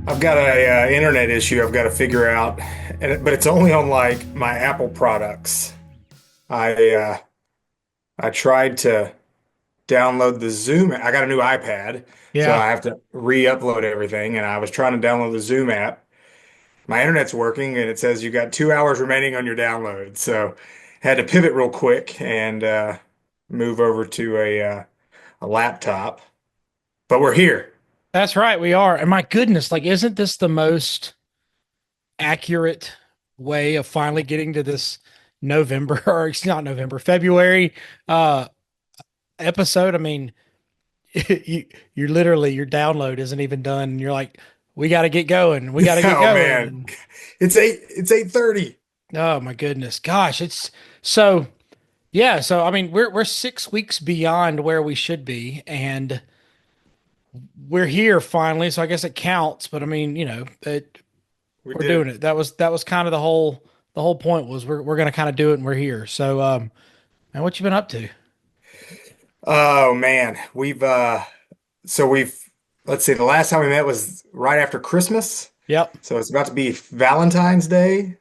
I've got a internet issue I've got to figure out, but it's only on like my Apple products. I tried to download the Zoom. I got a new iPad, so Yeah, I have to re-upload everything. And I was trying to download the Zoom app. My internet's working, and it says you got 2 hours remaining on your download. So had to pivot real quick and move over to a laptop. But we're here. that's right. We are. And my goodness, like, isn't this the most accurate way of finally getting to this November or it's not November, February uh episode? I mean, you you're literally your download isn't even done. And you're like, we got to get going. We got to get Oh going. man, And it's 8:30. oh my goodness, gosh, it's so yeah. So I mean, we're 6 weeks beyond where we should be, and we're here finally. So I guess it counts. But I mean, We we're did doing it. it. That was kind of the whole point was we're gonna kind of do it and we're here. So man, what you been up to? Oh man, we've let's see, the last time we met was right after Christmas. Yep. So it's about to be Valentine's Day.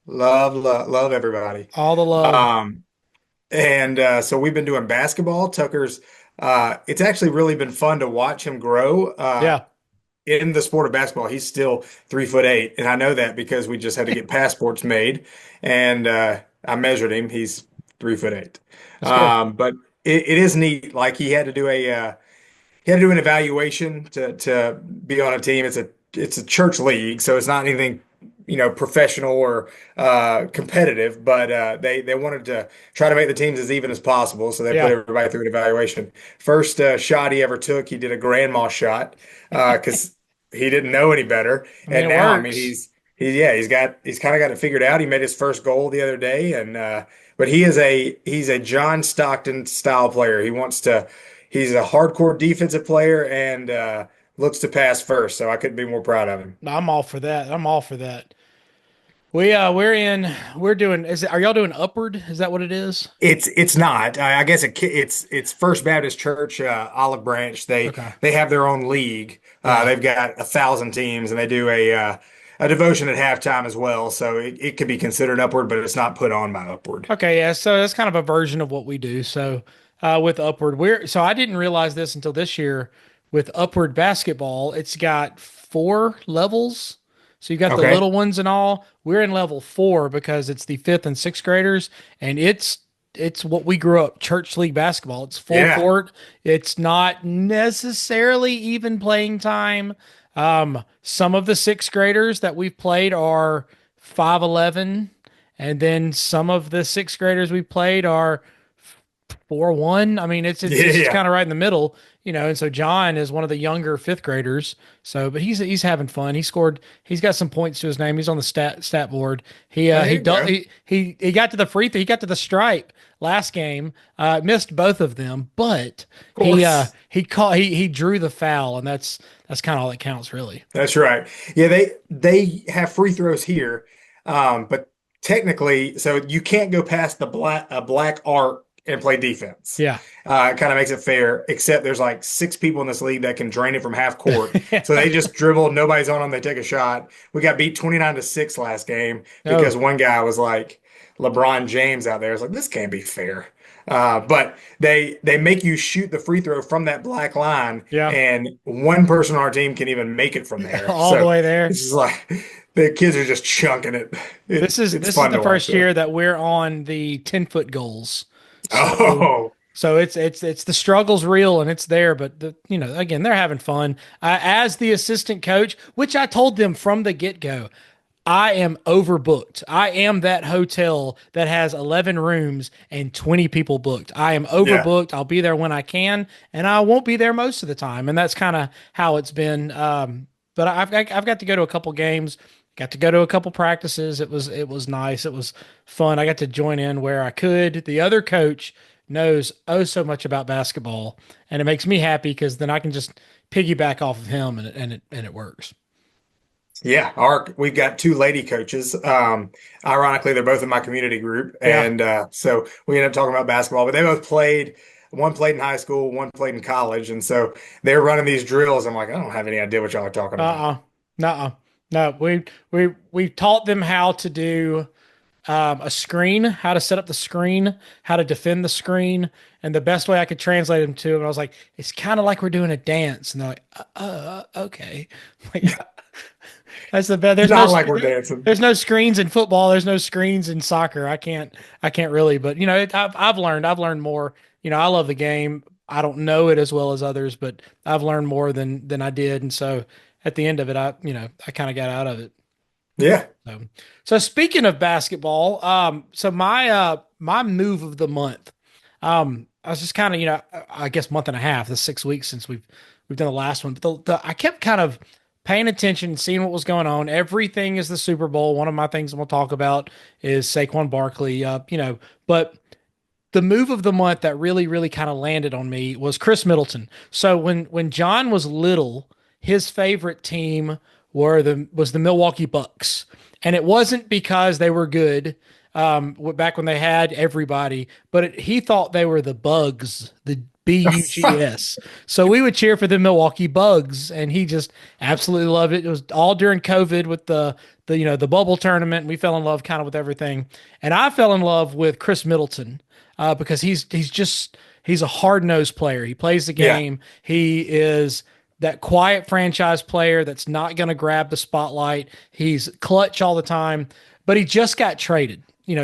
Love everybody. All the love. Um and so we've been doing basketball. Tucker's it's actually really been fun to watch him grow Yeah. in the sport of basketball. He's still 3'8", and I know that because we just had to get passports made and I measured him. He's 3'8". That's good. But it is neat. Like he had to do an evaluation to be on a team. It's a church league, so it's not anything, professional or competitive. But they wanted to try to make the teams as even as possible, so they put Yeah. everybody through an evaluation. First shot he ever took, he did a grandma shot because he didn't know any better. I mean, And it now, I mean, works. he's kind of got it figured out. He made his first goal the other day, and but he's a John Stockton style player. He's a hardcore defensive player and looks to pass first, so I couldn't be more proud of him. I'm all for that. I'm all for that. We're doing is it are y'all doing upward? Is that what it is? It's not. I guess it's First Baptist Church, Olive Branch. They Okay. they have their own league. Yeah. They've got 1,000 teams, and they do a devotion at halftime as well. So it could be considered upward, but it's not put on by upward. Okay, yeah. So that's kind of a version of what we do. So with Upward, I didn't realize this until this year. With Upward basketball, it's got 4 levels. So you've got the Okay. little ones and all. We're in level 4 because it's the fifth and sixth graders, and it's what we grew up church league basketball. It's full Yeah. court. It's not necessarily even playing time. Some of the sixth graders that we've played are 5'11", and then some of the sixth graders we played are 4'1". I mean, it's just Yeah. kind of right in the middle, And so John is one of the younger fifth graders. So, but he's having fun. He scored. He's got some points to his name. He's on the stat board. He Oh, uh there he you go. do- he got to the free throw. He got to the stripe last game. Missed both of them, but Of course. he drew the foul, and that's kind of all that counts, really. That's right. Yeah, they have free throws here, but technically, so you can't go past the black arc and play defense. Yeah. It kind of makes it fair, except there's like 6 people in this league that can drain it from half court. So they just dribble, nobody's on them, they take a shot. We got beat 29-6 last game because Oh, one guy was like LeBron James out there. It's like this can't be fair. But they make you shoot the free throw from that black line, yeah. and one person on our team can even make it from there. All the So way there. it's just like the kids are just chunking it. This It's is it's this is fun the to watch first though. year that we're on the 10-foot goals. So Oh, it's the struggle's real and it's there, but again, they're having fun. As the assistant coach, which I told them from the get-go, I am overbooked. I am that hotel that has 11 rooms and 20 people booked. I am yeah. overbooked. I'll be there when I can, and I won't be there most of the time. And that's kind of how it's been. But I've got to go to a couple games, got to go to a couple practices. It was nice. It was fun. I got to join in where I could. The other coach knows oh so much about basketball, and it makes me happy because then I can just piggyback off of him, and it works. Yeah, we've got two lady coaches. Ironically, they're both in my community group, Yeah. and so we ended up talking about basketball. But they both played. One played in high school, one played in college, and so they're running these drills. I'm like, I don't have any idea what y'all are talking about. Uh-uh. No, no. We taught them how to do a screen, how to set up the screen, how to defend the screen, and the best way I could translate them to. And I was like, it's kind of like we're doing a dance, and they're like, okay. Like, that's the best. Not like we're dancing. There's no screens in football. There's no screens in soccer. I can't really. But I've learned more. I love the game. I don't know it as well as others, but I've learned more than I did. And so at the end of it, I kind of got out of it. Yeah. So, so speaking of basketball, so my move of the month, I was just kind of, I guess month and a half, the 6 weeks since we've done the last one, but I kept kind of paying attention, seeing what was going on. Everything is the Super Bowl. One of my things I'm gonna talk about is Saquon Barkley, but the move of the month that really, really kind of landed on me was Chris Middleton. So when John was little, his favorite team was the Milwaukee Bucks, and it wasn't because they were good back when they had everybody, but he thought they were the Bugs, the Bugs. So we would cheer for the Milwaukee Bugs, and he just absolutely loved it. It was all during COVID with the bubble tournament. And we fell in love kind of with everything, and I fell in love with Chris Middleton because he's a hard nosed player. He plays the Yeah. game. He is that quiet franchise player that's not going to grab the spotlight. He's clutch all the time, but he just got traded.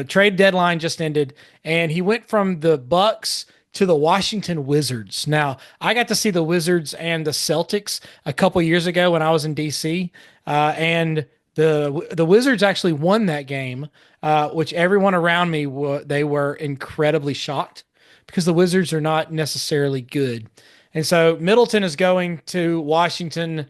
Trade deadline just ended, and he went from the Bucks to the Washington Wizards. Now, I got to see the Wizards and the Celtics a couple years ago when I was in DC, and the Wizards actually won that game, which everyone around me they were incredibly shocked because the Wizards are not necessarily good. And so Middleton is going to Washington,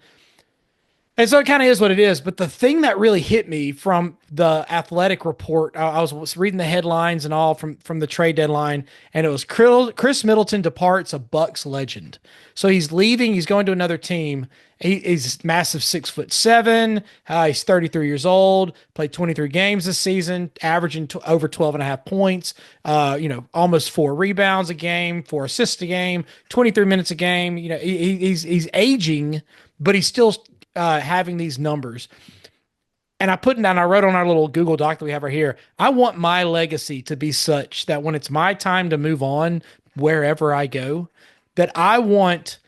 and so it kind of is what it is. But the thing that really hit me from the athletic report, I was reading the headlines and all from the trade deadline, and it was Chris Middleton departs a Bucks legend. So he's leaving, he's going to another team. He's massive 6'7". He's 33 years old, played 23 games this season, averaging over 12 and a half points, almost 4 rebounds a game, 4 assists a game, 23 minutes a game. He's aging, but he's still having these numbers. And I wrote on our little Google Doc that we have right here. I want my legacy to be such that when it's my time to move on, wherever I go, that I want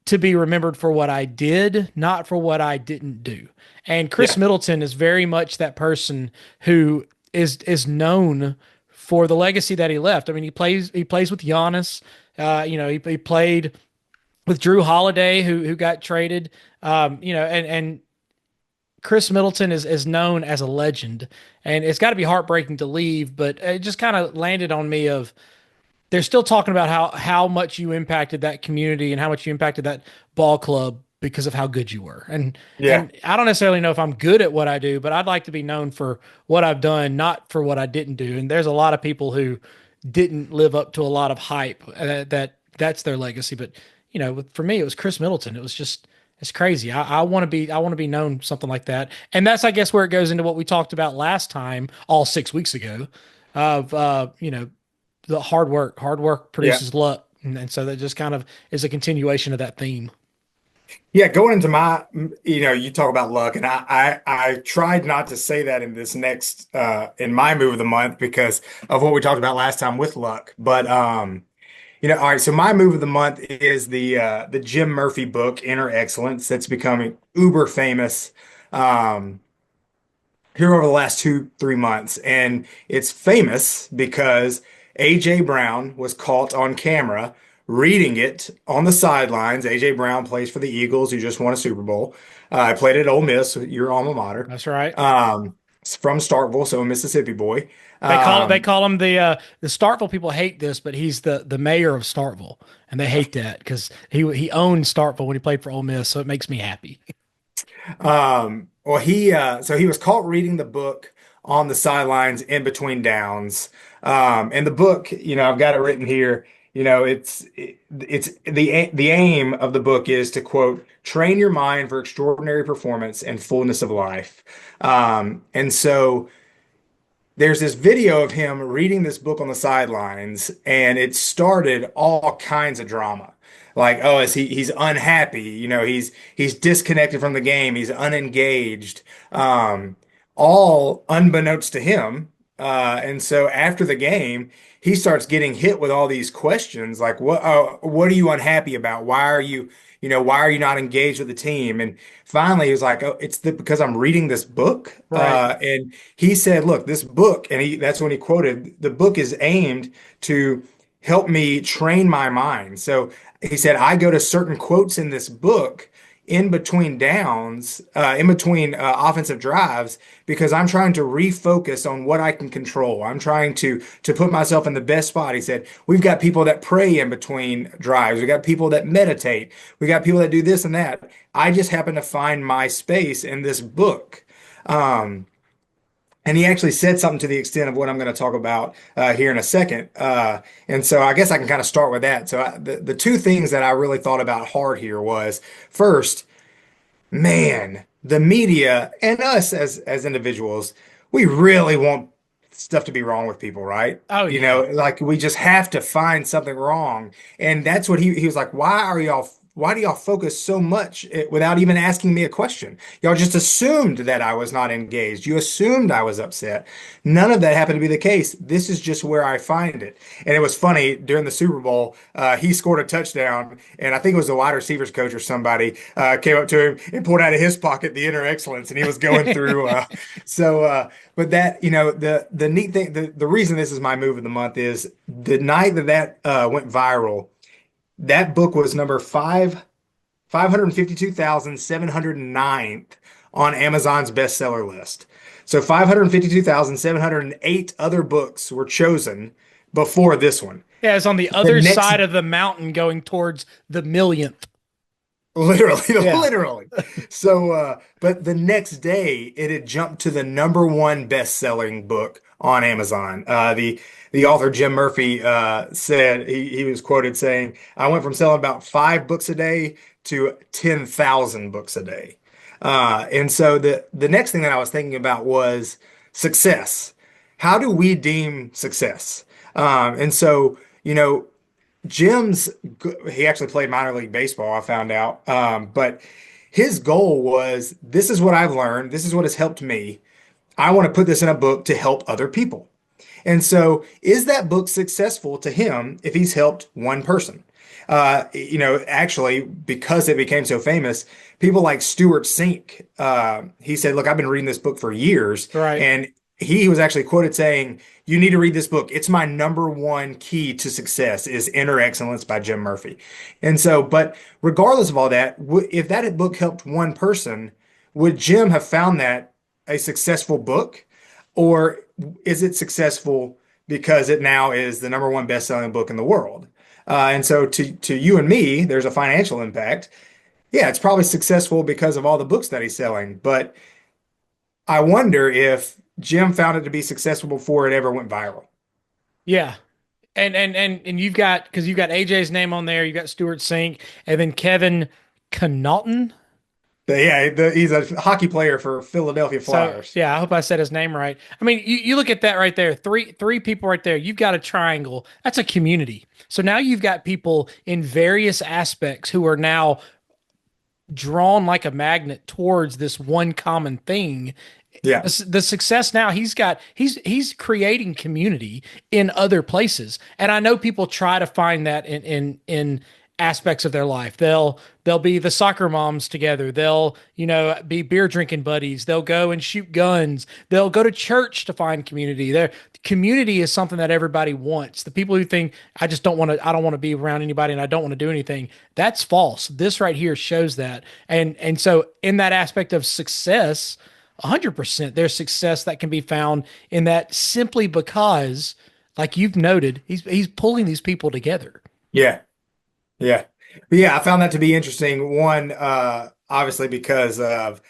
to be remembered for what I did, not for what I didn't do. And Chris Yeah. Middleton is very much that person who is known for the legacy that he left. I mean, he plays with Giannis. He played with Drew Holiday, who got traded. And Chris Middleton is known as a legend, and it's got to be heartbreaking to leave, but it just kind of landed on me of they're still talking about how much you impacted that community and how much you impacted that ball club because of how good you were. And Yeah. and I don't necessarily know if I'm good at what I do, but I'd like to be known for what I've done, not for what I didn't do. And there's a lot of people who didn't live up to a lot of hype that's their legacy. But for me, it was Chris Middleton. It was just it's crazy. I want to be known something like that. And that's I guess where it goes into what we talked about last time, all 6 weeks ago, of the hard work. Hard work Yeah. produces luck. And so that just kind of is a continuation of that theme. Yeah, going into you talk about luck, and I tried not to say that in this next in my move of the month because of what we talked about last time with luck. But all right, so my move of the month is the Jim Murphy book, Inner Excellence, that's becoming uber famous here over the last 2, 3 months. And it's famous because AJ Brown was caught on camera reading it on the sidelines. AJ Brown plays for the Eagles, who just won a Super Bowl. I played at Ole Miss, your alma mater. That's right. From Starkville, so a Mississippi boy. They Um, call him the Starkville people hate this, but he's the mayor of Starkville, and they hate that because he owned Starkville when he played for Ole Miss, so it makes me happy. well, he was caught reading the book on the sidelines in between downs. And the book, I've got it written here. It's the aim of the book is to quote, train your mind for extraordinary performance and fullness of life. And so there's this video of him reading this book on the sidelines, and it started all kinds of drama. like, oh, is he's unhappy, he's disconnected from the game, he's unengaged, all unbeknownst to him. And so after the game, he starts getting hit with all these questions like, what are you unhappy about? Why are you not engaged with the team? And finally, he was like, oh, because I'm reading this book. Right. And he said, look, this book, and that's when he quoted, the book is aimed to help me train my mind. So he said, I go to certain quotes in this book in between downs, in between offensive drives, because I'm trying to refocus on what I can control. I'm trying to put myself in the best spot. He said, we've got people that pray in between drives. We got people that meditate. We got people that do this and that. I just happen to find my space in this book. Um, and he actually said something to the extent of what I'm going to talk about here in a second. And so I guess I can kind of start with that. So the two things that I really thought about hard here was first, man, the media and us as individuals, we really want stuff to be wrong with people, right? Oh yeah. Like we just have to find something wrong. And that's what he was like, why do y'all focus so much without even asking me a question? Y'all just assumed that I was not engaged. You assumed I was upset. None of that happened to be the case. This is just where I find it. And it was funny during the Super Bowl, he scored a touchdown, and I think it was the wide receivers coach or somebody came up to him and pulled out of his pocket the inner excellence, and he was going through. But that, the neat thing, the reason this is my move of the month is the night that went viral. That book was number 552,709th on Amazon's bestseller list. So 552,708 other books were chosen before this one. Yeah, it's on the The other next, side of the mountain going towards the millionth. literally, Yeah. literally. So, but the next day, it had jumped to the number one best-selling book on Amazon. The author Jim Murphy said he was quoted saying, "I went from selling about 5 books a day to 10,000 books a day." And so the next thing that I was thinking about was success. How do we deem success? And so, Jim's, he actually played minor league baseball, I found out. But his goal was, this is what I've learned. This is what has helped me. I want to put this in a book to help other people. And so, is that book successful to him if he's helped one person? Actually, because it became so famous, people like Stuart Sink, he said, look, I've been reading this book for years. Right. And he was actually quoted saying, you need to read this book. It's my number one key to success is Inner Excellence by Jim Murphy. And so, but regardless of all that, if that book helped one person, would Jim have found that a successful book? Or is it successful because it now is the number one best-selling book in the world? And so to you and me, there's a financial impact. Yeah, it's probably successful because of all the books that he's selling. But I wonder if Jim found it to be successful before it ever went viral. Yeah. And you've got AJ's name on there, you've got Stuart Sink, and then Kevin Connaughton. But yeah, he's a hockey player for Philadelphia So Flyers. yeah, I hope I said his name right. I mean, you look at that right there, three people right there. You've got a triangle. That's a community. So now you've got people in various aspects who are now drawn like a magnet towards this one common thing. Yeah. The success now he's creating community in other places, and I know people try to find that in aspects of their life. They'll be the soccer moms together. They'll be beer drinking buddies. They'll go and shoot guns. They'll go to church to find community. Their community is something that everybody wants. The people who think I don't want to be around anybody and I don't want to do anything. That's false. This right here shows that, and so in that aspect of success. 100% there's success that can be found in that simply because, like you've noted, he's pulling these people together. Yeah. Yeah. But yeah, I found that to be interesting. One, obviously because of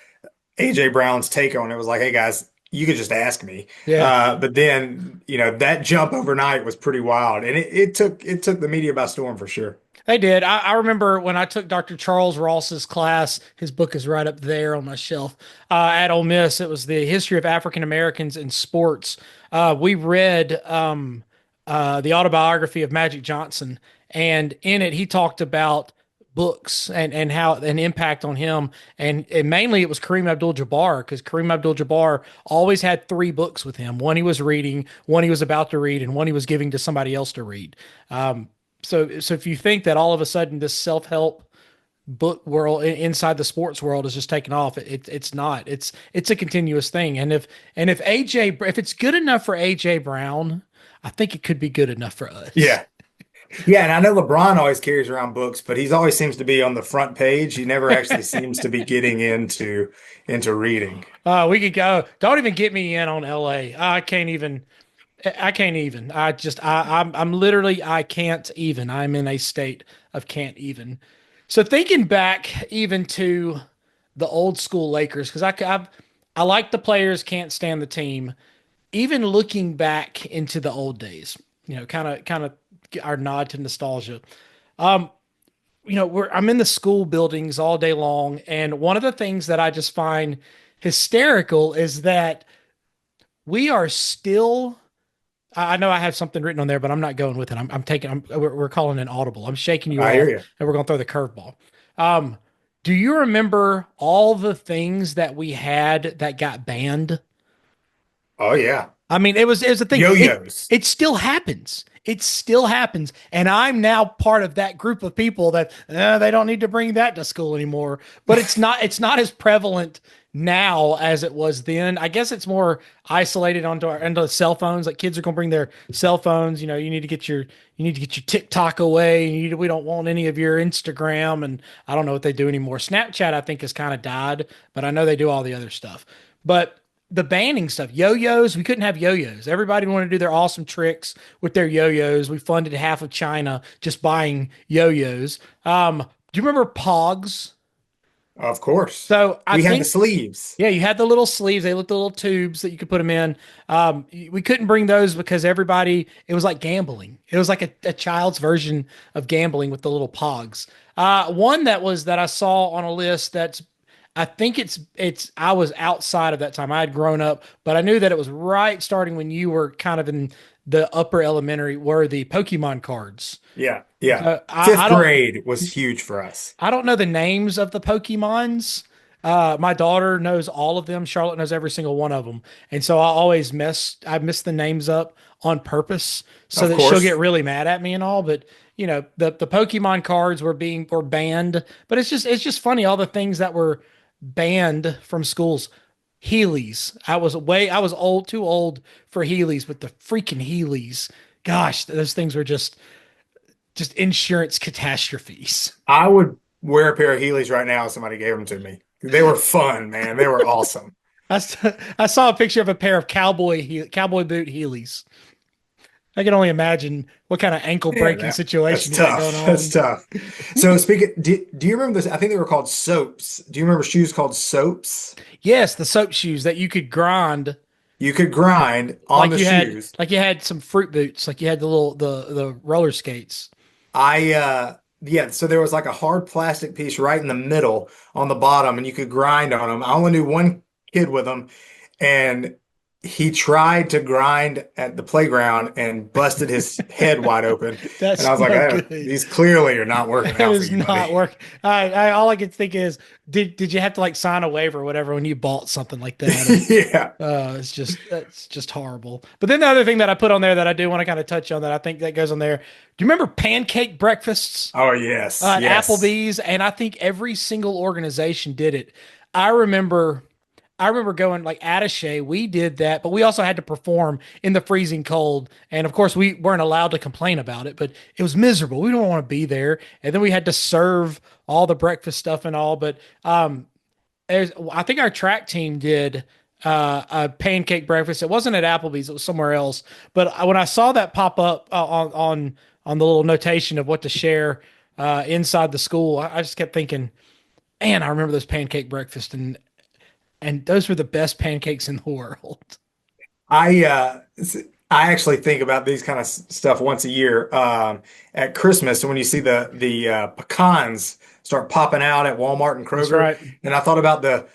AJ Brown's take on it was like, hey guys, you could just ask me. Yeah. But then, that jump overnight was pretty wild. And it took the media by storm for sure. They did. I remember when I took Dr. Charles Ross's class, his book is right up there on my shelf at Ole Miss. It was the history of African Americans in sports. We read the autobiography of Magic Johnson, and in it, he talked about books and how an impact on him. And mainly it was Kareem Abdul-Jabbar because Kareem Abdul-Jabbar always had three books with him. One he was reading, one he was about to read, and one he was giving to somebody else to read. So if you think that all of a sudden this self-help book world inside the sports world is just taking off, it's not. It's a continuous thing. And if AJ, if it's good enough for AJ Brown, I think it could be good enough for us. Yeah. Yeah, and I know LeBron always carries around books, but he's always seems to be on the front page. He never actually seems to be getting into reading. We could go. Don't even get me in on LA. I can't even. I can't even. I'm literally, I can't even. I'm in a state of can't even. So thinking back even to the old school Lakers, because I like the players, can't stand the team. Even looking back into the old days, kind of our nod to nostalgia. Um, I'm in the school buildings all day long, and one of the things that I just find hysterical is that we are still. I know I have something written on there, but I'm not going with it. I'm taking. We're calling an audible. I'm shaking you I hear off, you. and we're going to throw the curveball. Um, do you remember all the things that we had that got banned? Oh yeah. I mean, it was a thing. Yo-yos. It still happens. It still happens, and I'm now part of that group of people that they don't need to bring that to school anymore. But it's not as prevalent now as it was then. I guess it's more isolated onto the cell phones. Like kids are gonna bring their cell phones. You need to get your TikTok away. We don't want any of your Instagram, and I don't know what they do anymore. Snapchat, I think, has kind of died, but I know they do all the other stuff. But the banning stuff, yo-yos, we couldn't have yo-yos. Everybody wanted to do their awesome tricks with their yo-yos. We funded half of China just buying yo-yos. Do you remember Pogs? Of course. So I We had the think, sleeves. yeah, you had the little sleeves. They looked the little tubes that you could put them in. We couldn't bring those because it was like gambling. It was like a child's version of gambling with the little Pogs. One that I saw on a list that's I think I was outside of that time. I had grown up, but I knew that it was right starting when you were kind of in the upper elementary were the Pokemon cards. Yeah, yeah. So I, Fifth I don't grade was huge for us. I don't know the names of the Pokemons. My daughter knows all of them. Charlotte knows every single one of them. And so I miss the names up on purpose so Of that she'll get course. really mad at me and all. But the Pokemon cards were banned, but it's just funny all the things that were banned from schools. Heelys. I was too old for Heelys, but the freaking Heelys. Gosh, those things were just insurance catastrophes. I would wear a pair of Heelys right now if somebody gave them to me. They were fun, man. They were awesome. I saw a picture of a pair of cowboy boot Heelys. I can only imagine what kind of ankle Yeah, breaking that's situation you got going tough. That's on. tough. So speaking, do you remember this? I think they were called soaps. Do you remember shoes called soaps? Yes, the soap shoes that you could grind You could grind on like the you had shoes. like you had some fruit boots, like you had the roller skates. Yeah, so there was like a hard plastic piece right in the middle on the bottom, and you could grind on them. I only knew one kid with them, and he tried to grind at the playground and busted his head wide open. And I That's was like, no good. these clearly are not working That out for is you, buddy. not work. I all I could think is, did you have to like sign a waiver or whatever when you bought something like that? Or Yeah. that's just horrible. But then the other thing that I put on there that I do want to kind of touch on that I think that goes on there. Do you remember pancake breakfasts Oh, yes. at Yes. Applebee's? And I think every single organization did it. I remember I remember going like Attaché, we did that, but we also had to perform in the freezing cold. And of course, we weren't allowed to complain about it, but it was miserable. We don't want to be there. And then we had to serve all the breakfast stuff and all. But I think our track team did a pancake breakfast. It wasn't at Applebee's, it was somewhere else. But when I saw that pop up on the little notation of what to share inside the school, I just kept thinking, man, I remember those pancake breakfast and those were the best pancakes in the world. I uh I actually think about these kind of stuff once a year at Christmas when you see the pecans start popping out at Walmart and That's Kroger, right. and I thought about the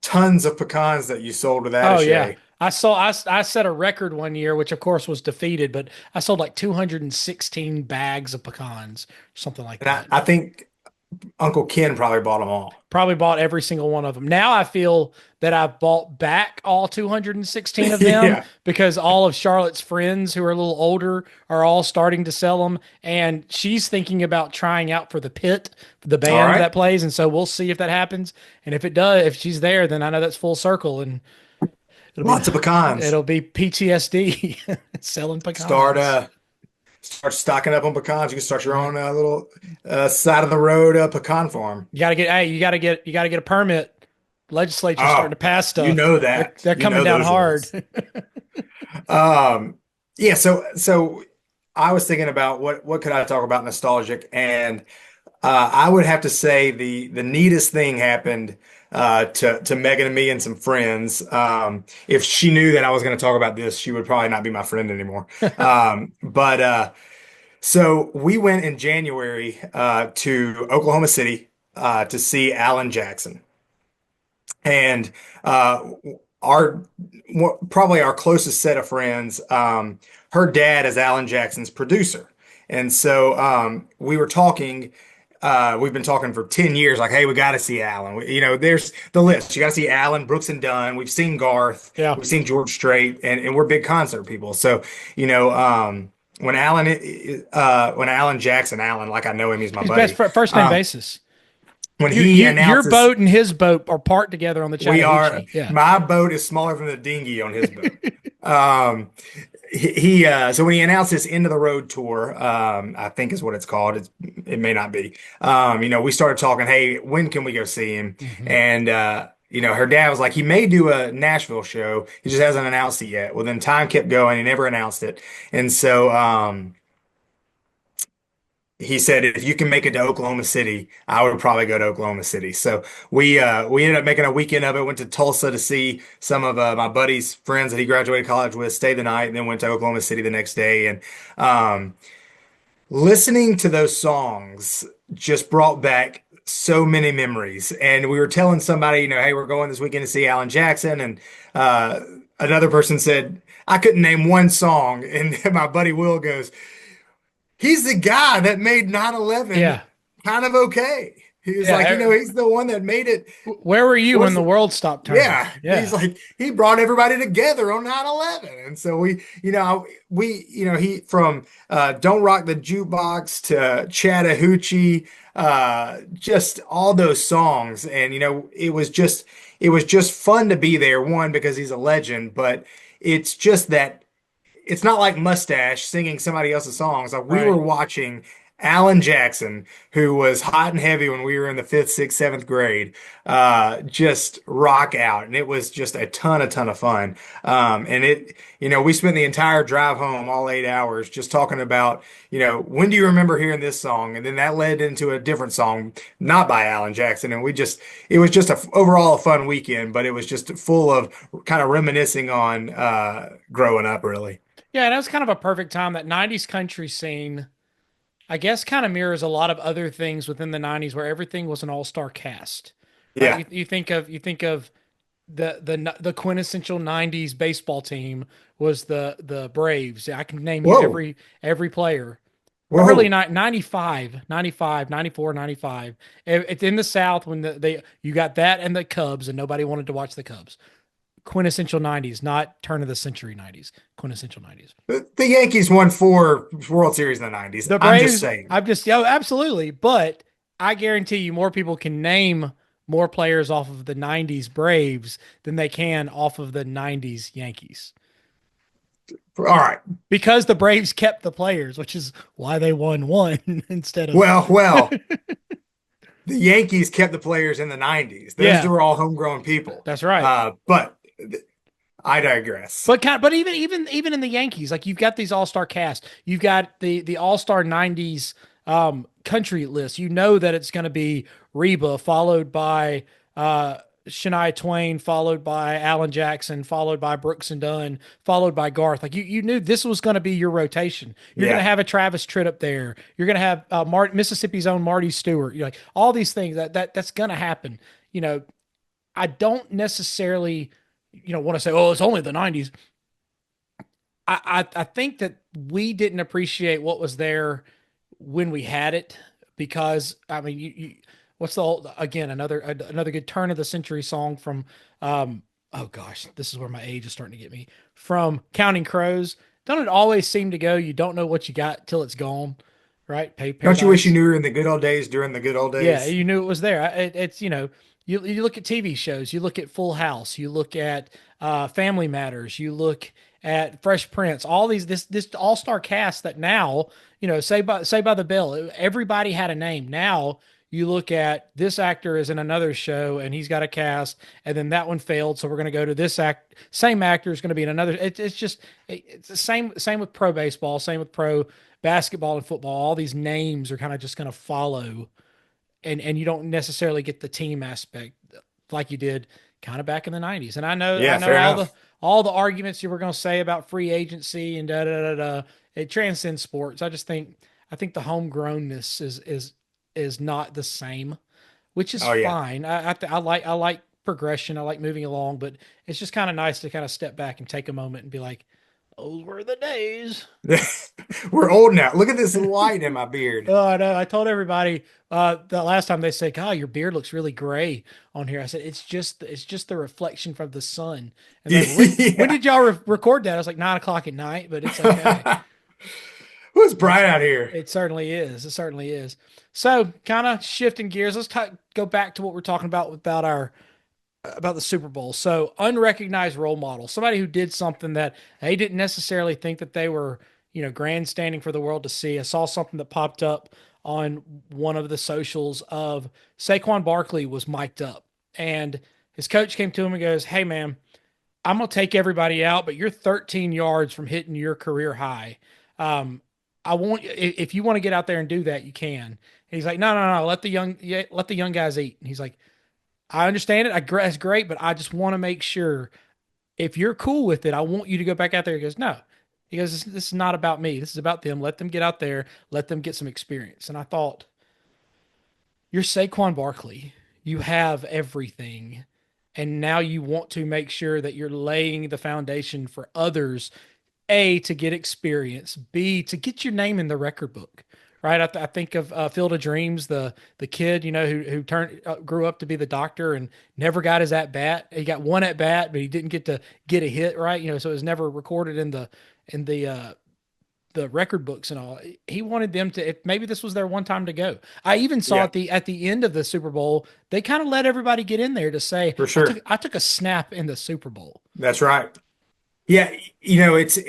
tons of pecans that you sold with Oh yeah. Attaché. I set a record one year, which of course was defeated, but I sold like 216 bags of pecans, something like And that. I think Uncle Ken probably bought them all. Probably bought every single one of them. Now I feel that I've bought back all 216 of them Yeah. because all of Charlotte's friends who are a little older are all starting to sell them. And she's thinking about trying out for the Pit, the All band right. that plays. And so we'll see if that happens. And if it does, if she's there, then I know that's full circle and it'll be Lots of pecans. it'll be PTSD selling Start pecans. start stocking up on pecans. You can start your own little side of the road pecan farm. You gotta get, hey, you gotta get a permit. Legislature's starting Oh, to pass you stuff. know They're that. they're You coming know down those hard. rules. Um, yeah, so I was thinking about what could I talk about nostalgic, and I would have to say the neatest thing happened to Megan and me and some friends. If she knew that I was going to talk about this, she would probably not be my friend anymore. But so we went in January to Oklahoma City to see Alan Jackson. And our probably our closest set of friends, her dad is Alan Jackson's producer. And so we were talking, we've been talking for 10 years, like, hey, we got to see Alan. There's the list. You got to see Alan, Brooks and Dunn. We've seen Garth, Yeah. we've seen George Strait, and we're big concert people. So, you know, when Alan Jackson, Alan, like I know him, he's my He's best buddy. first name Um, basis. when he Your announces boat and his boat are parked together on the we are. Chattahoochee. Yeah. My boat is smaller than the dinghy on his boat. Um, so when he announced this end of the road tour, I think is what it's called. It may not be. We started talking, hey, when can we go see him? Hmm. And her dad was like, he may do a Nashville show. He just hasn't announced it yet. Well, then time kept going. He never announced it. And so he said, if you can make it to Oklahoma City, I would probably go to Oklahoma City. So we ended up making a weekend of it. Went to Tulsa to see some of my buddy's friends that he graduated college with, stayed the night, and then went to Oklahoma City the next day. And um, listening to those songs just brought back so many memories. And we were telling somebody, hey, we're going this weekend to see Alan Jackson, and uh, another person said I couldn't name one song, and my buddy Will goes, he's the guy that made 9/11 Yeah. kind of okay. He was like, Yeah. he's the one that made it Where were you when was, the world stopped turning? yeah. He's Yeah. like, he brought everybody together on 9/11. And so he from Don't Rock the Jukebox to Chattahoochee, just all those songs. And, it was just fun to be there, one, because he's a legend, but it's just that it's not like Mustache singing somebody else's songs. Like we were Right. watching Alan Jackson, who was hot and heavy when we were in the fifth, sixth, seventh grade, just rock out. And it was just a ton of fun. We spent the entire drive home, all 8 hours, just talking about, when do you remember hearing this song? And then that led into a different song, not by Alan Jackson. And it was just overall a fun weekend, but it was just full of kind of reminiscing on growing up, really. Yeah, and that was kind of a perfect time. That 90s country scene, I guess, kind of mirrors a lot of other things within the 90s where everything was an all-star cast. Right? Yeah. You think of the quintessential 90s baseball team was the Braves. I can name you Whoa. every player. Or really Whoa. 95, 95, 94, 95. It's in the South when you got that and the Cubs and nobody wanted to watch the Cubs. Quintessential 90s, not turn of the century 90s. Quintessential 90s. The Yankees won 4 World Series in the 90s. The I'm just Braves, saying. I'm just, yeah, absolutely. But I guarantee you more people can name more players off of the 90s Braves than they can off of the 90s Yankees. All right. Because the Braves kept the players, which is why they won one instead of, Well, the Yankees kept the players in the 90s. Those yeah, were all homegrown people. that's right. But I digress. But even in the Yankees, like you've got these all-star cast, you've got the all-star 90s country list. You know that it's going to be Reba followed by Shania Twain, followed by Alan Jackson, followed by Brooks and Dunn, followed by Garth. Like you knew this was going to be your rotation. You're going to Yeah. have a Travis Tritt up there. You're going to have Mississippi's own Marty Stewart. You're like all these things that's going to happen. You know, I don't necessarily want to say, oh, it's only the 90s. I think that we didn't appreciate what was there when we had it because I mean, what's the old, again, another good turn of the century song from, um, oh gosh, this is where my age is starting to get me, from Counting Crows. Don't it always seem to go, you don't know what you got till it's gone, right? Don't you wish you Paradise. knew her in the good old days during the good old Yeah, days? you knew it was there. It's, you look at TV shows, you look at Full House, you look at Family Matters, you look at Fresh Prince, all this all-star cast that now, say by the Bell, everybody had a name. Now you look at this actor is in another show and he's got a cast, and then that one failed, so we're going to go to this same actor is going to be in another. It's just it's the same with pro baseball, same with pro basketball and football. All these names are kind of just going to follow, and you don't necessarily get the team aspect like you did kind of back in the 90s. And I Yeah, know fair enough. all the arguments you were going to say about free agency and da da da da. It transcends sports. I think the homegrownness is not the same, which is Oh yeah. fine. I like progression. I like moving along, but it's just kind of nice to kind of step back and take a moment and be like, those were the days. We're old now. Look at this light in my beard. Oh, I know. I told everybody the last time they said, "God, your beard looks really gray on here." I said, it's just the reflection from the sun." And like, when Yeah. did y'all record that? I was like 9 o'clock at night, but it's okay. Who's bright out here? It certainly is. It certainly is. So, kind of shifting gears, go back to what we're talking about our about the Super Bowl. So, unrecognized role model, somebody who did something that they didn't necessarily think that they were, grandstanding for the world to see. I saw something that popped up on one of the socials of Saquon Barkley was mic'd up, and his coach came to him and goes, "Hey, man, I'm gonna take everybody out, but you're 13 yards from hitting your career high. Um, I want if you want to get out there and do that, you can." And he's like, "No, no, no, let the young guys eat." And he's like, "I understand it. That's great, but I just want to make sure if you're cool with it, I want you to go back out there." He goes, "No." He goes, this is not about me. This is about them. Let them get out there. Let them get some experience." And I thought, you're Saquon Barkley. You have everything. And now you want to make sure that you're laying the foundation for others, A, to get experience, B, to get your name in the record book. Right, I think of Field of Dreams, the kid, who turned grew up to be the doctor and never got his at bat. He got one at bat, but he didn't get to get a hit. Right, so it was never recorded in the record books and all. He wanted them to, if maybe this was their one time to go. I even saw Yeah, at the end of the Super Bowl, they kind of let everybody get in there to say, for sure. I took a snap in the Super Bowl. That's right. Yeah, it's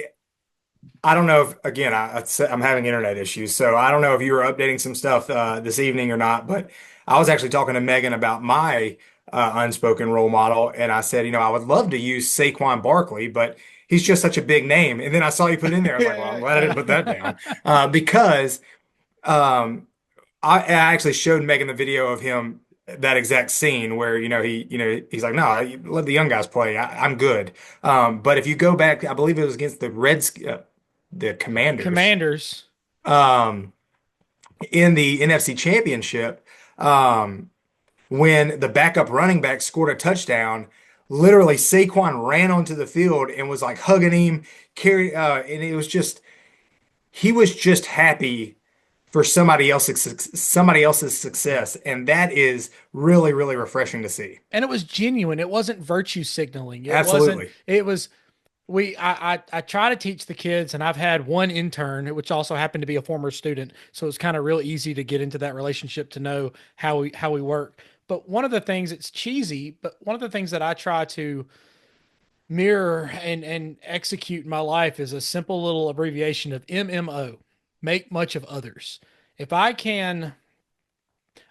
I don't know if again I'm having internet issues, so I don't know if you were updating some stuff this evening or not. But I was actually talking to Megan about my unspoken role model, and I said, I would love to use Saquon Barkley, but he's just such a big name. And then I saw you put it in there. I was like, well, I'm glad I didn't put that down because um, I actually showed Megan the video of him that exact scene where he's like, no, let the young guys play. I'm good. But if you go back, I believe it was against the Commanders, Commanders. um, in the NFC Championship, um, when the backup running back scored a touchdown. Literally, Saquon ran onto the field and was like hugging him, and it was just he was just happy for somebody else's success, and that is really really refreshing to see. And it was genuine. It wasn't virtue signaling. Absolutely. It was, I try to teach the kids, and I've had one intern, which also happened to be a former student. So it's kind of real easy to get into that relationship to know how we work. But one of the things, it's cheesy, but one of the things that I try to mirror and execute in my life is a simple little abbreviation of MMO, make much of others. If I can,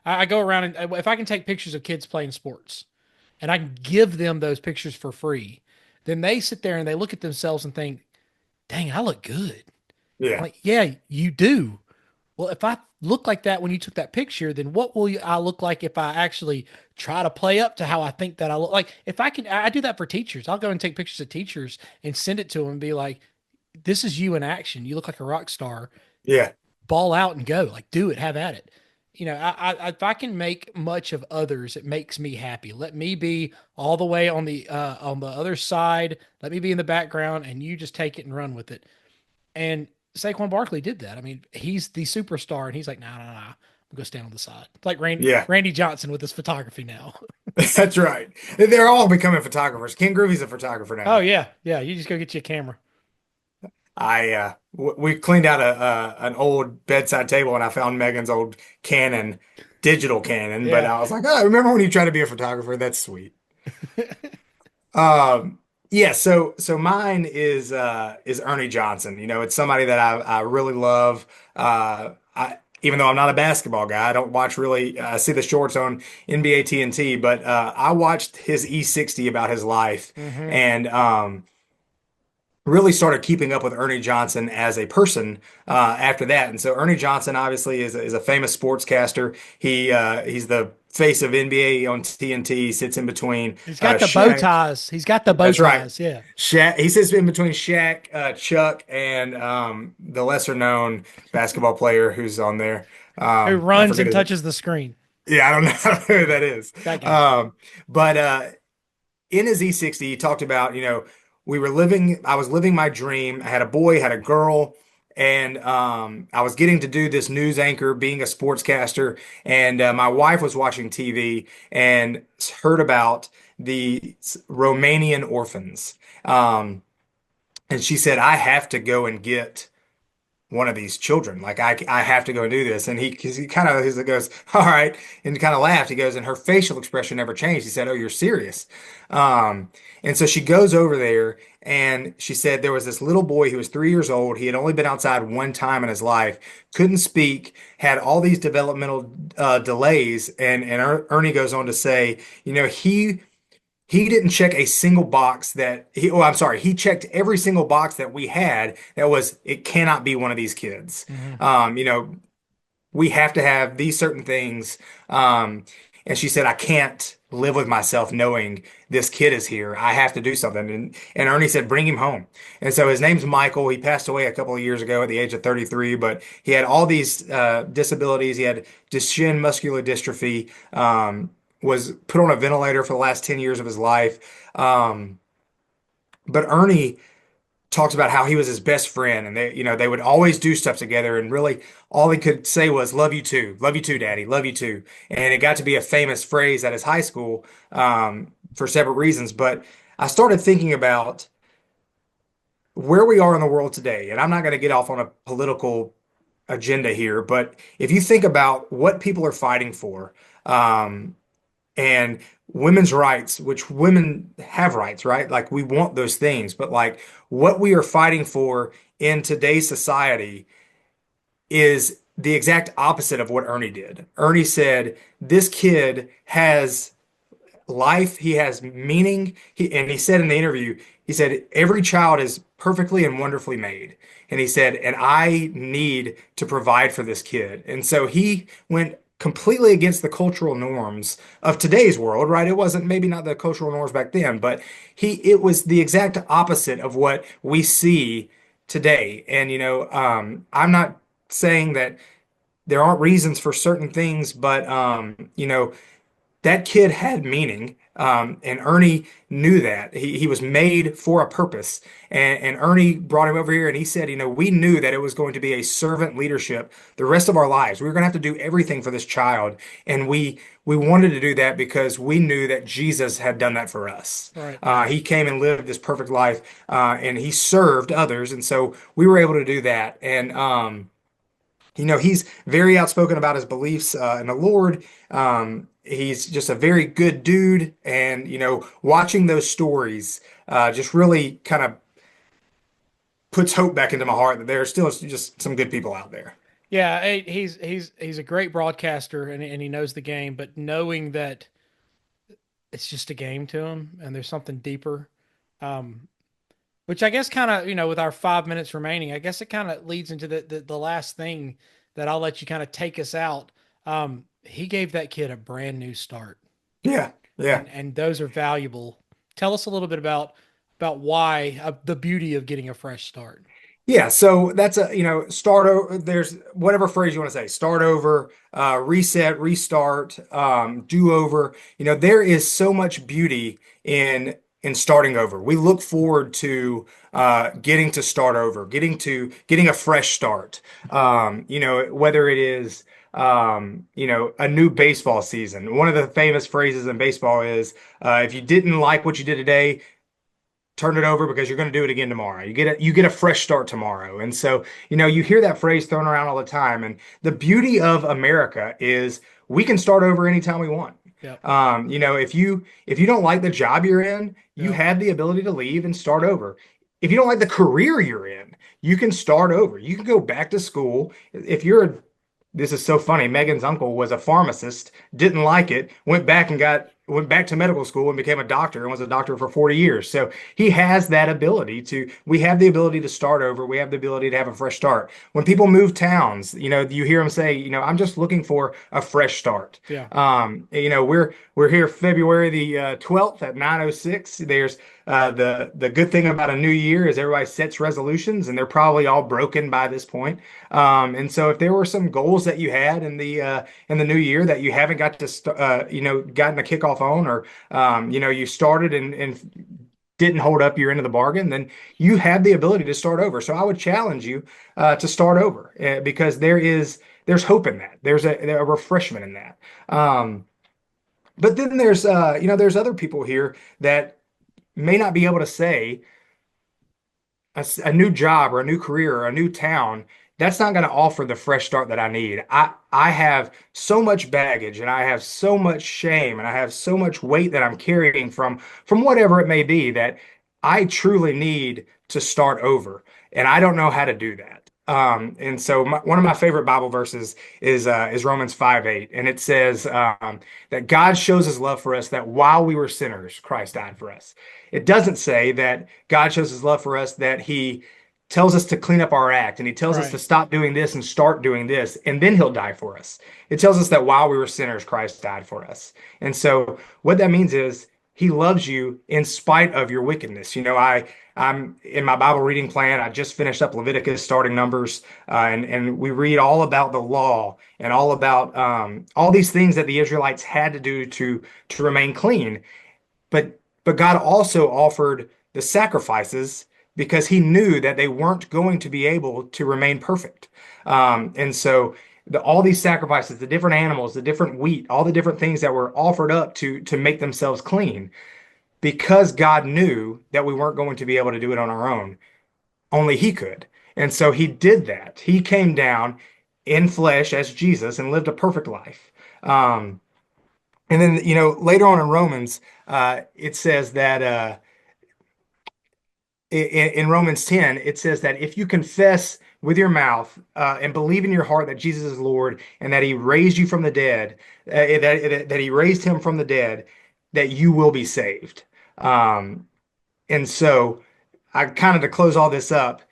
I go around and if I can take pictures of kids playing sports and I can give them those pictures for free, then they sit there and they look at themselves and think, dang, I look good. I'm Yeah. like, yeah, you do. Well, if I look like that when you took that picture, then what will I look like if I actually try to play up to how I think that I look like? If I can, I do that for teachers. I'll go and take pictures of teachers and send it to them and be like, this is you in action. You look like a rock star. Yeah. Ball out and go. Like, do it, have at it. If I can make much of others, it makes me happy. Let me be all the way on the other side. Let me be in the background, and you just take it and run with it. And Saquon Barkley did that. I mean, he's the superstar, and he's like, no, no, no. Go stand on the side. It's like Yeah, Randy Johnson with his photography now. that's right. They're all becoming photographers. Ken Groovy's a photographer Oh now. yeah, yeah. You just go get you a camera. We cleaned out a an old bedside table and I found Megan's old Canon, digital Canon. But Yeah. I was like, oh, remember when you tried to be a photographer? That's sweet. Um, yeah, so mine is Ernie Johnson. You know, it's somebody that I really love. Even though I'm not a basketball guy, I don't watch really see the shorts on NBA TNT, but I watched his E60 about his life Hmm. and really started keeping up with Ernie Johnson as a person after that. And so Ernie Johnson obviously is a famous sportscaster. He's the face of NBA on TNT. He sits in between He's got the bow Shaq. ties. He's got the bow That's right. ties. Yeah. Shaq. He sits in between Shaq, Chuck, and the lesser known basketball player who's on there. Who I runs forget and his. touches the screen. Yeah, I don't know, I don't know who that is. That guy. But in his E60, he talked about, I was living my dream. I had a boy, had a girl, and I was getting to do this news anchor, being a sportscaster. And my wife was watching TV and heard about the Romanian orphans. Um, and she said, I have to go and get one of these children. Like I have to go and do this. And he kind of he goes, all right, and kind of laughed. He goes, and her facial expression never changed. He said, oh, you're serious. Um, and so she goes over there and she said there was this little boy who was 3 years old. He had only been outside one time in his life, couldn't speak, had all these developmental delays. And Ernie goes on to say, he didn't check a single box I'm sorry, he checked every single box that we had that was, it cannot be one of these kids. Hmm. Um, you know, we have to have these certain things. And she said, I can't live with myself knowing this kid is here. I have to do something. And Ernie said, bring him home. And so his name's Michael. He passed away a couple of years ago at the age of 33, but he had all these disabilities. He had Duchenne muscular dystrophy, was put on a ventilator for the last 10 years of his life. Um, but Ernie talks about how he was his best friend and they would always do stuff together and really all he could say was love you too daddy, love you too. And it got to be a famous phrase at his high school for separate reasons. But I started thinking about where we are in the world today, and I'm not going to get off on a political agenda here, but if you think about what people are fighting for, um, and women's rights, which women have rights, right? Like we want those things, but like what we are fighting for in today's society is the exact opposite of what Ernie did. Ernie said, this kid has life, he has meaning. And he said in the interview, he said, every child is perfectly and wonderfully made. And he said, and I need to provide for this kid. And so he went completely against the cultural norms of today's world, right? It wasn't maybe not the cultural norms back then, but it was the exact opposite of what we see today. And I'm not saying that there aren't reasons for certain things, but that kid had meaning, and Ernie knew that. He was made for a purpose. And Ernie brought him over here and he said, we knew that it was going to be a servant leadership the rest of our lives. We were going to have to do everything for this child. And we wanted to do that because we knew that Jesus had done that for us. Right. He came and lived this perfect life, and he served others. And so we were able to do that. And, he's very outspoken about his beliefs in the Lord. He's just a very good dude, and watching those stories just really kind of puts hope back into my heart that there are still just some good people out there. Yeah, he's a great broadcaster and he knows the game, but knowing that it's just a game to him and there's something deeper. Um, which I guess kind of, with our 5 minutes remaining, I guess it kind of leads into the last thing that I'll let you kind of take us out. He gave that kid a brand new start, Yeah, yeah. and those are valuable. Tell us a little bit about why the beauty of getting a fresh start. Yeah, so that's start over. There's whatever phrase you want to say, start over, reset, restart, do over. There is so much beauty in starting over. We look forward to getting to start over, getting a fresh start. Whether it is a new baseball season. One of the famous phrases in baseball is, if you didn't like what you did today, turn it over because you're going to do it again tomorrow. You get a fresh start tomorrow. And so, you hear that phrase thrown around all the time. And the beauty of America is we can start over anytime we want. Yep. If you don't like the job you're in, you Yep. have the ability to leave and start over. If you don't like the career you're in, you can start over. You can go back to school. This is so funny. Megan's uncle was a pharmacist, didn't like it, went back to medical school and became a doctor and was a doctor for 40 years. So he has that ability we have the ability to start over. We have the ability to have a fresh start. When people move towns, you hear them say, I'm just looking for a fresh start. Yeah. We're here February the 12th at 9:06. There's the good thing about a new year is everybody sets resolutions and they're probably all broken by this point. And so if there were some goals that you had in the new year that you haven't got to gotten a kickoff on, or you started and didn't hold up your end of the bargain, then you have the ability to start over. So I would challenge you to start over, because there's hope in that. There's a refreshment in that. But then there's other people here that may not be able to say a new job or a new career or a new town. That's not going to offer the fresh start that I need. I have so much baggage and I have so much shame and I have so much weight that I'm carrying from whatever it may be, that I truly need to start over. And I don't know how to do that. And so one of my favorite Bible verses is Romans 5:8, and it says that God shows his love for us, that while we were sinners, Christ died for us. It doesn't say that God shows his love for us, that he tells us to clean up our act and he tells us to Right. stop doing this and start doing this, and then he'll die for us. It tells us that while we were sinners, Christ died for us. And so what that means is he loves you in spite of your wickedness. I'm in my Bible reading plan. I just finished up Leviticus, starting Numbers, and we read all about the law and all about all these things that the Israelites had to do to remain clean. But God also offered the sacrifices because he knew that they weren't going to be able to remain perfect. And so all these sacrifices, the different animals, the different wheat, all the different things that were offered up to make themselves clean, because God knew that we weren't going to be able to do it on our own. Only he could. And so he did that. He came down in flesh as Jesus and lived a perfect life. And then, later on in Romans, it says that in Romans 10, it says that if you confess with your mouth and believe in your heart that Jesus is Lord and that he raised you from the dead, that he raised him from the dead, that you will be saved. And so I kind of, to close all this up,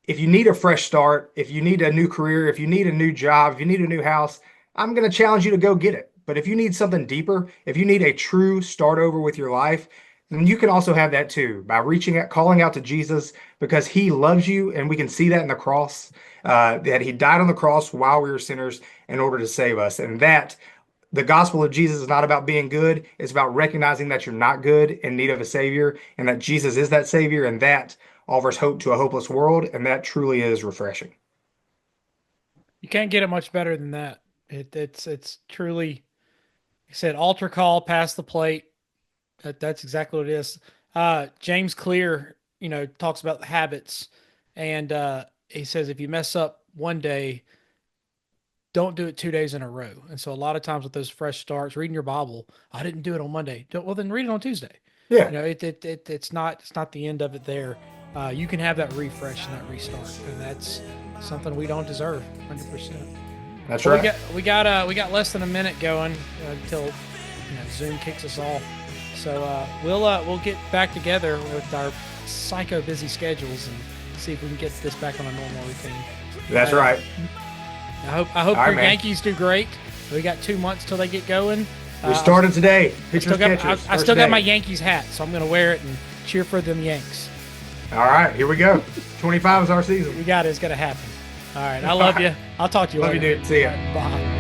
if you need a fresh start, if you need a new career, if you need a new job, if you need a new house, I'm going to challenge you to go get it. But if you need something deeper, if you need a true start over with your life, then you can also have that too by calling out to Jesus, because he loves you. And we can see that in the cross, that he died on the cross while we were sinners in order to save us. And that the gospel of Jesus is not about being good. It's about recognizing that you're not good, in need of a savior, and that Jesus is that savior. And that offers hope to a hopeless world. And that truly is refreshing. You can't get it much better than that. It's truly, like I said, altar call, pass the plate. That's exactly what it is. James Clear, talks about the habits, and he says if you mess up one day, don't do it 2 days in a row. And so a lot of times with those fresh starts, reading your Bible, I didn't do it on Monday. Well, then read it on Tuesday. Yeah, It's not the end of it there. You can have that refresh and that restart, and that's something we don't deserve, 100%. that's Well, right. we got less than a minute going until Zoom kicks us off. So we'll get back together with our psycho busy schedules and see if we can get this back on a normal routine. That's Uh, right. I hope All right, your man. Yankees do great. We got 2 months till they get going. We started today. I Pitchers, still got catchers. I First still got my day. Yankees hat, so I'm gonna wear it and cheer for them Yanks. All right, here we go. 25 is our We season. got it. It's gonna happen. All right. I love you. I'll talk to you Love you, later. dude. See ya. Bye.